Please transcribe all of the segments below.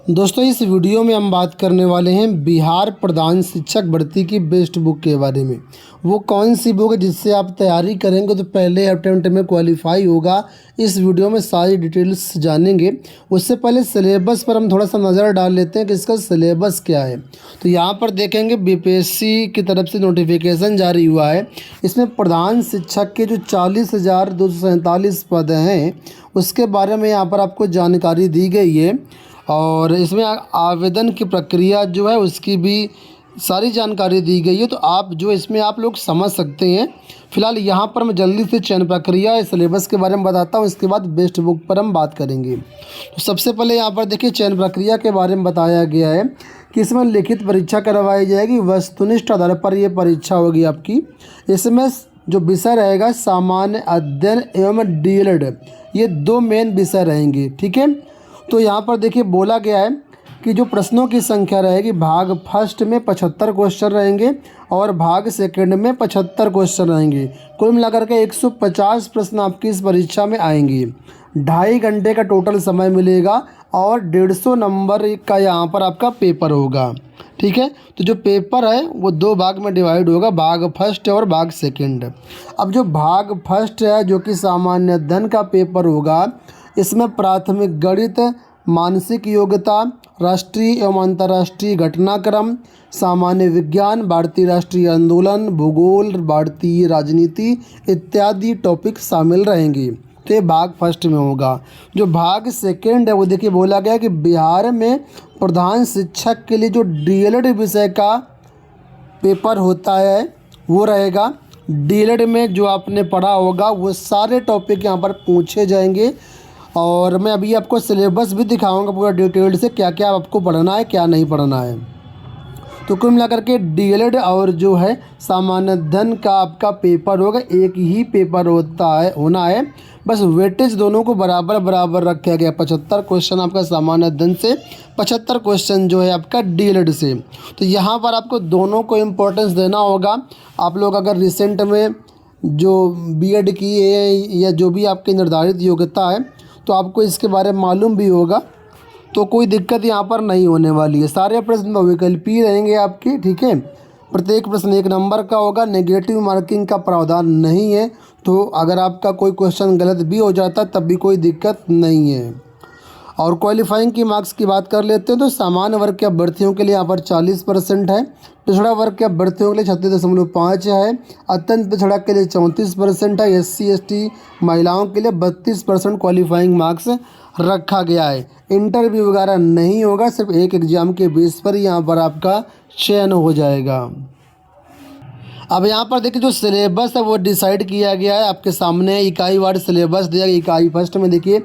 दोस्तों इस वीडियो में हम बात करने वाले हैं बिहार प्रधान शिक्षक भर्ती की बेस्ट बुक के बारे में। वो कौन सी बुक है जिससे आप तैयारी करेंगे तो पहले अटेम्प्ट में क्वालिफाई होगा। इस वीडियो में सारी डिटेल्स जानेंगे। उससे पहले सिलेबस पर हम थोड़ा सा नज़र डाल लेते हैं कि इसका सिलेबस क्या है। तो यहाँ पर देखेंगे बीपीएससी की तरफ से नोटिफिकेशन जारी हुआ है। इसमें प्रधान शिक्षक के जो 40,247 पद हैं उसके बारे में यहाँ पर आपको जानकारी दी गई है। और इसमें आवेदन की प्रक्रिया जो है उसकी भी सारी जानकारी दी गई है। तो आप जो इसमें आप लोग समझ सकते हैं। फ़िलहाल यहाँ पर मैं जल्दी से चयन प्रक्रिया सिलेबस के बारे में बताता हूँ, इसके बाद बेस्ट बुक पर हम बात करेंगे। तो सबसे पहले यहाँ पर देखिए चयन प्रक्रिया के बारे में बताया गया है कि इसमें लिखित परीक्षा करवाई जाएगी। वस्तुनिष्ठ आधार पर ये परीक्षा होगी आपकी। इसमें जो विषय रहेगा सामान्य अध्ययन एवं डीएलएड, ये दो मेन विषय रहेंगे। ठीक है। तो यहाँ पर देखिए बोला गया है कि जो प्रश्नों की संख्या रहेगी, भाग फर्स्ट में 75 क्वेश्चन रहेंगे और भाग सेकंड में 75 क्वेश्चन रहेंगे। कुल मिलाकर के 150 प्रश्न आपकी इस परीक्षा में आएंगे। 2.5 घंटे का टोटल समय मिलेगा और 150 नंबर का यहाँ पर आपका पेपर होगा। ठीक है। तो जो पेपर है वो दो भाग में डिवाइड होगा, भाग फर्स्ट और भाग सेकंड। अब जो भाग फर्स्ट है जो कि सामान्य अध्ययन का पेपर होगा, इसमें प्राथमिक गणित, मानसिक योग्यता, राष्ट्रीय एवं अंतर्राष्ट्रीय घटनाक्रम, सामान्य विज्ञान, भारतीय राष्ट्रीय आंदोलन, भूगोल, भारतीय राजनीति इत्यादि टॉपिक शामिल रहेंगे। तो ये भाग फर्स्ट में होगा। जो भाग सेकंड है वो देखिए बोला गया कि बिहार में प्रधान शिक्षक के लिए जो डीएलएड विषय का पेपर होता है वो रहेगा। डीएलएड में जो आपने पढ़ा होगा वो सारे टॉपिक यहाँ पर पूछे जाएंगे। और मैं अभी आपको सिलेबस भी दिखाऊंगा पूरा डिटेल्ड से, क्या क्या आपको पढ़ना है क्या नहीं पढ़ना है। तो कुल मिलाकर के डीएलएड और जो है सामान्य अध्ययन का आपका पेपर होगा, एक ही पेपर होना है। बस वेटेज दोनों को बराबर बराबर रखा गया। 75 क्वेश्चन आपका सामान्य अध्ययन से, 75 क्वेश्चन जो है आपका डीएलएड से। तो यहाँ पर आपको दोनों को इम्पोर्टेंस देना होगा। आप लोग अगर रिसेंट में जो बीएड की है या जो भी आपकी निर्धारित योग्यता है तो आपको इसके बारे में मालूम भी होगा, तो कोई दिक्कत यहाँ पर नहीं होने वाली है। सारे प्रश्न विकल्पीय रहेंगे आपके। ठीक है। प्रत्येक प्रश्न 1 नंबर का होगा। नेगेटिव मार्किंग का प्रावधान नहीं है। तो अगर आपका कोई क्वेश्चन गलत भी हो जाता तब भी कोई दिक्कत नहीं है। और क्वालिफाइंग की मार्क्स की बात कर लेते हैं तो सामान्य वर्ग के अभ्यर्थियों के लिए यहाँ पर 40% है, पिछड़ा वर्ग के अभ्यर्थियों के लिए 36.5 है, अत्यंत पिछड़ा के लिए 34% है, SC/ST महिलाओं के लिए 32% क्वालिफाइंग मार्क्स रखा गया है। इंटरव्यू वगैरह नहीं होगा, सिर्फ एक एग्ज़ाम के बेस पर यहाँ पर आपका चयन हो जाएगा। अब यहाँ पर देखिए जो सिलेबस है वो डिसाइड किया गया है आपके सामने। इकाई वार सिलेबस दिया गया। इकाई फर्स्ट में देखिए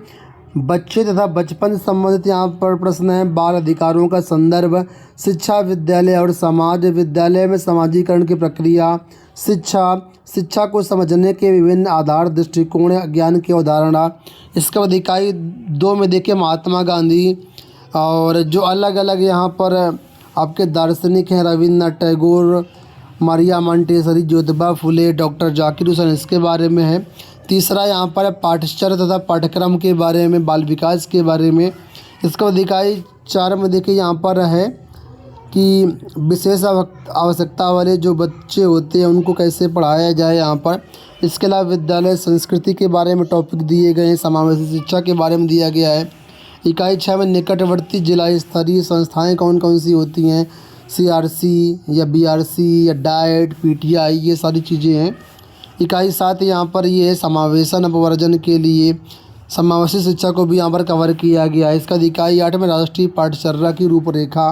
बच्चे तथा बचपन संबंधित यहाँ पर प्रश्न है। बाल अधिकारों का संदर्भ, शिक्षा विद्यालय और समाज, विद्यालय में समाजीकरण की प्रक्रिया, शिक्षा को समझने के विभिन्न आधार, दृष्टिकोण, ज्ञान की अवधारणा। इसके बाद इकाई 2 में देखिए महात्मा गांधी और जो अलग अलग यहाँ पर आपके दार्शनिक हैं, Rabindranath Tagore, Maria Montessori, Jyotiba Phule, doctor Zakir Hussain, इसके बारे में है। तीसरा यहाँ पर पाठ्यचर्या तथा पाठ्यक्रम के बारे में, बाल विकास के बारे में। इसके बाद इकाई 4 में देखिए यहाँ पर है कि विशेष आवश्यकता वाले जो बच्चे होते हैं उनको कैसे पढ़ाया जाए यहाँ पर। इसके अलावा विद्यालय संस्कृति के बारे में टॉपिक दिए गए हैं। समावेशी शिक्षा के बारे में दिया गया है। इकाई 6 में निकटवर्ती जिला स्तरीय संस्थाएँ कौन कौन सी होती हैं, CRC या BRC या डाइट, PTI, ये सारी चीज़ें हैं। इकाई 7 यहाँ पर ये है समावेशन अपवर्जन के लिए, समावेशी शिक्षा को भी यहाँ पर कवर किया गया है। इसका इकाई 8 में राष्ट्रीय पाठ्यचर्या की रूपरेखा,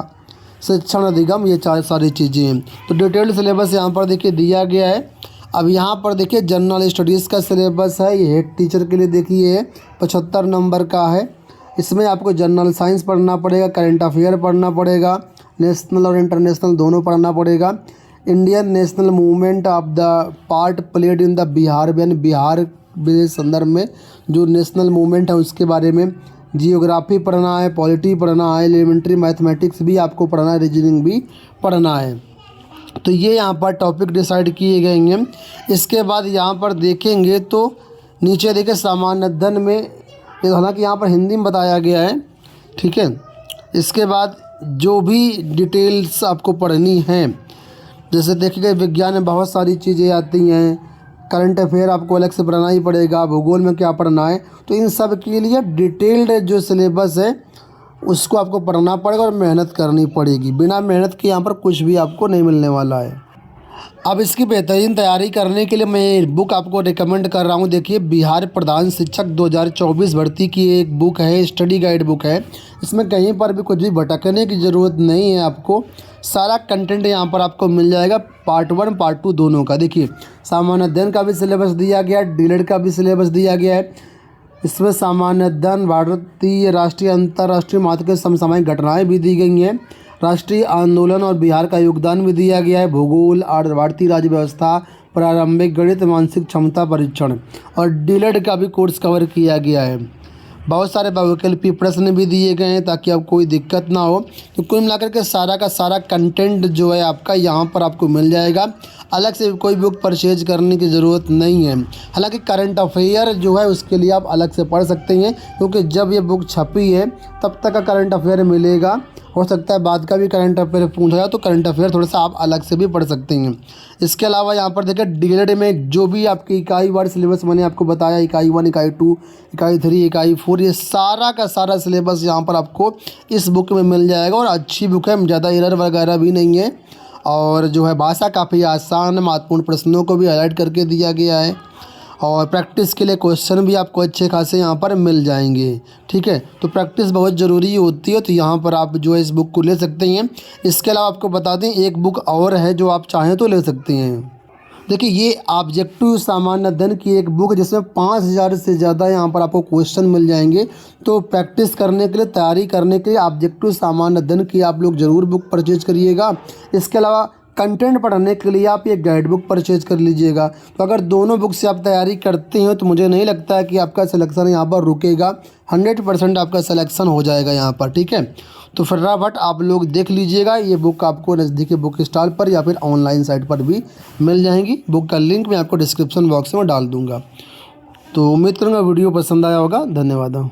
शिक्षण अधिगम, ये सारी चीज़ें हैं। तो डिटेल्ड सिलेबस यहाँ पर देखिए दिया गया है। अब यहाँ पर देखिए जनरल स्टडीज़ का सिलेबस है। ये हेड टीचर के लिए देखिए 75 नंबर का है। इसमें आपको जनरल साइंस पढ़ना पड़ेगा, करंट अफेयर पढ़ना पड़ेगा, नेशनल और इंटरनेशनल दोनों पढ़ना पड़ेगा। Indian national movement of the part played in the Bihar, यानी बिहार के संदर्भ में जो नेशनल मूवमेंट है उसके बारे में। जियोग्राफी पढ़ना है, पॉलिटी पढ़ना है, एलिमेंट्री मैथमेटिक्स भी आपको पढ़ना है, रीजनिंग भी पढ़ना है। तो ये यहाँ पर टॉपिक डिसाइड किए गए हैं। इसके बाद यहाँ पर देखेंगे तो नीचे देखिए सामान्य अध्ययन में, हालांकि यहाँ पर हिंदी में बताया गया है। ठीक है। इसके बाद जो भी डिटेल्स आपको पढ़नी हैं, जैसे देखिएगा विज्ञान में बहुत सारी चीज़ें आती हैं, करंट अफेयर आपको अलग से पढ़ना ही पड़ेगा, भूगोल में क्या पढ़ना है, तो इन सब के लिए डिटेल्ड जो सिलेबस है उसको आपको पढ़ना पड़ेगा और मेहनत करनी पड़ेगी। बिना मेहनत के यहाँ पर कुछ भी आपको नहीं मिलने वाला है। अब इसकी बेहतरीन तैयारी करने के लिए मैं बुक आपको रिकमेंड कर रहा हूँ। देखिए, बिहार प्रधान शिक्षक 2024 भर्ती की एक बुक है, स्टडी गाइड बुक है। इसमें कहीं पर भी कुछ भी भटकने की ज़रूरत नहीं है, आपको सारा कंटेंट यहाँ पर आपको मिल जाएगा, पार्ट 1 पार्ट 2 दोनों का। देखिए, सामान्य अध्ययन का भी सिलेबस दिया गया है, डीएलएड का भी सिलेबस दिया गया है। इसमें सामान्य अध्ययन, भारतीय राष्ट्रीय अंतर्राष्ट्रीय महत्व के समसामयिक घटनाएँ भी दी गई हैं, राष्ट्रीय आंदोलन और बिहार का योगदान भी दिया गया है, भूगोल और भारतीय राज्य व्यवस्था, प्रारंभिक गणित, मानसिक क्षमता परीक्षण और डीएलएड का भी कोर्स कवर किया गया है। बहुत सारे वैकल्पिक प्रश्न भी दिए गए हैं ताकि आपको कोई दिक्कत ना हो। तो कुल मिलाकर के सारा का सारा कंटेंट जो है आपका यहाँ पर आपको मिल जाएगा, अलग से कोई बुक परचेज करने की ज़रूरत नहीं है। हालांकि करंट अफेयर जो है उसके लिए आप अलग से पढ़ सकते हैं, क्योंकि जब ये बुक छपी है तब तक का करंट अफेयर मिलेगा। हो सकता है बाद का भी करंट अफेयर पूछा जाए, तो करंट अफेयर थोड़ा सा आप अलग से भी पढ़ सकते हैं। इसके अलावा यहाँ पर देखिए, डीएलएड में जो भी आपकी इकाई वार सिलेबस मैंने आपको बताया, इकाई 1, इकाई 2, इकाई 3, इकाई 4, ये सारा का सारा सिलेबस यहाँ पर आपको इस बुक में मिल जाएगा। और अच्छी बुक है, ज़्यादा एरर वगैरह भी नहीं है, और जो है भाषा काफ़ी आसान, महत्वपूर्ण प्रश्नों को भी हाईलाइट करके दिया गया है, और प्रैक्टिस के लिए क्वेश्चन भी आपको अच्छे खासे यहाँ पर मिल जाएंगे। ठीक है, तो प्रैक्टिस बहुत ज़रूरी होती है, तो यहाँ पर आप जो है इस बुक को ले सकते हैं। इसके अलावा आपको बता दें, एक बुक और है जो आप चाहें तो ले सकते हैं। देखिए, ये ऑब्जेक्टिव सामान्य अध्ययन की एक बुक, जिसमें 5000 से ज़्यादा यहाँ पर आपको क्वेश्चन मिल जाएंगे। तो प्रैक्टिस करने के लिए, तैयारी करने के लिए ऑब्जेक्टिव सामान्य अध्ययन की आप लोग ज़रूर बुक परचेज करिएगा। इसके अलावा कंटेंट पढ़ने के लिए आप ये गाइड बुक परचेज कर लीजिएगा। तो अगर दोनों बुक से आप तैयारी करते हैं तो मुझे नहीं लगता है कि आपका सिलेक्शन यहाँ पर रुकेगा, 100% आपका सिलेक्शन हो जाएगा यहाँ पर। ठीक है, तो फटाफट आप लोग देख लीजिएगा, ये बुक आपको नज़दीकी बुक स्टॉल पर या फिर ऑनलाइन साइट पर भी मिल जाएंगी। बुक का लिंक मैं आपको डिस्क्रिप्शन बॉक्स में डाल दूँगा। तो उम्मीद करूँगा वीडियो पसंद आया होगा। धन्यवाद।